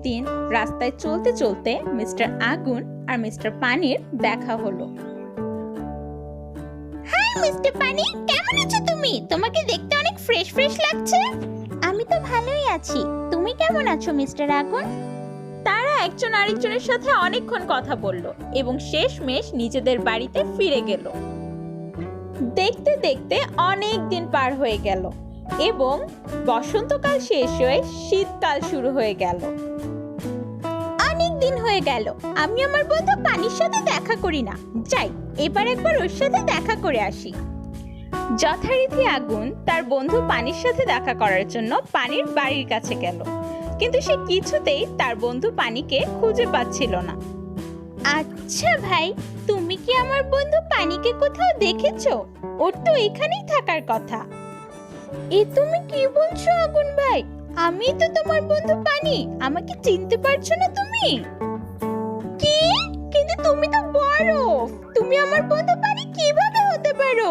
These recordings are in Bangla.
একদিন রাস্তায় চলতে চলতে মিস্টার আগুন আর মিস্টার পানির দেখা হলো। হাই মিস্টার পানি, কেমন আছো তুমি? তোমাকে দেখতে অনেক ফ্রেশ ফ্রেশ লাগছে। আমি তো ভালোই আছি, তুমি কেমন আছো মিস্টার আগুন? তারা একজন আরেকজনের সাথে অনেকক্ষণ কথা বলল এবং শেষমেশ নিজেদের বাড়িতে ফিরে গেল। দেখতে দেখতে অনেক দিন পার হয়ে গেল এবং বসন্তকাল শেষ হয়ে শীতকাল শুরু হয়ে গেল। অনেক দিন হয়ে গেল আমি আমার বন্ধু পানির সাথে দেখা করি না, যাই এবার একবার ওর সাথে দেখা করে আসি। যথারীতি আগুন তার বন্ধু পানির সাথে দেখা করার জন্য পানির বাড়ির কাছে গেল, কিন্তু সে কিছুতেই তার বন্ধু পানিকে খুঁজে পাচ্ছিল না। আচ্ছা ভাই, তুমি কি আমার বন্ধু পানিকে কোথাও দেখেছো? ওর তো এখানেই থাকার কথা। এ তুমি কি বলছো আগুন ভাই? আমি তো তোমার বন্ধু পানি, আমাকে চিনতে পারছো না তুমি? কি? কিন্তু তুমি তো বরফ, তুমি আমার বন্ধু পানি কিভাবে হতে পারো?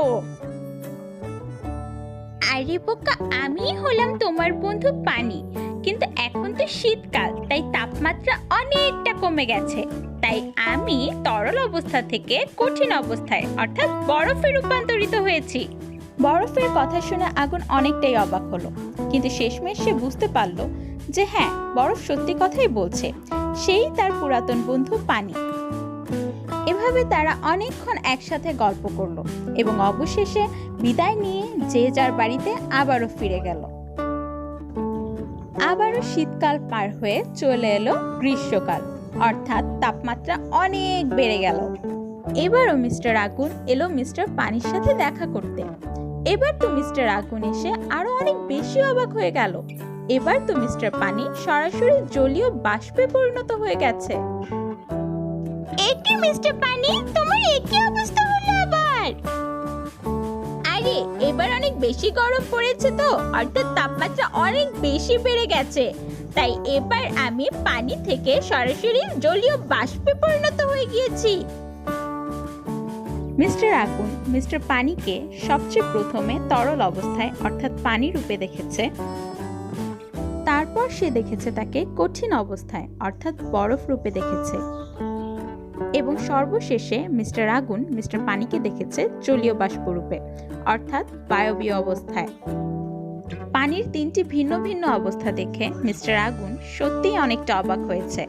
আরে বোকা, আমি হলাম তোমার বন্ধু পানি, কিন্তু এখন তো শীতকাল, তাই তাপমাত্রা অনেকটা কমে গেছে, তাই আমি তরল অবস্থা থেকে কঠিন অবস্থায় অর্থাৎ বরফে রূপান্তরিত হয়েছি। বরফের কথা শুনে আগুন অনেকটাই অবাক হলো, কিন্তু শেষমেশ সে বুঝতে পারল যে হ্যাঁ, বরফ সত্যি কথাই বলছে, সেই তার পুরাতন বন্ধু পানি। এভাবে তারা অনেকক্ষণ একসাথে গল্প করলো এবং অবশেষে বিদায় নিয়ে যে যার বাড়িতে আবারও ফিরে গেল। আবারও শীতকাল পার হয়ে চলে এলো গ্রীষ্মকাল, অর্থাৎ তাপমাত্রা অনেক বেড়ে গেল। এবারও মিস্টার আগুন এলো মিস্টার পানির সাথে দেখা করতে। এবার তো মিস্টার আগুন এসে আরো অনেক বেশি অবাক হয়ে গেল। এবার তো মিস্টার পানি সরাসরি জলীয় বাষ্পে পরিণত হয়ে গেছে। একি মিস্টার পানি, তোমার একই অবস্থা হলো আবার? আরে এবার অনেক বেশি গরম পড়েছে তো, অর্থাৎ তাপমাত্রা অনেক বেশি বেড়ে গেছে, তাই এবার আমি পানি থেকে সরাসরি জলীয় বাষ্পে পরিণত হয়ে গিয়েছি। মিস্টার আগুন মিস্টার পানিকে সবচেয়ে প্রথমে তরল অবস্থায় অর্থাৎ পানি রূপে দেখেছে, তারপর সে দেখেছে তাকে কঠিন অবস্থায় অর্থাৎ বরফ রূপে দেখেছে, এবং সর্বশেষে মিস্টার আগুন মিস্টার পানিকে দেখেছে জলীয় বাষ্প রূপে অর্থাৎ বায়বীয় অবস্থায়। পানির তিনটি ভিন্ন ভিন্ন অবস্থা দেখে মিস্টার আগুন সত্যিই অনেকটা অবাক হয়েছে।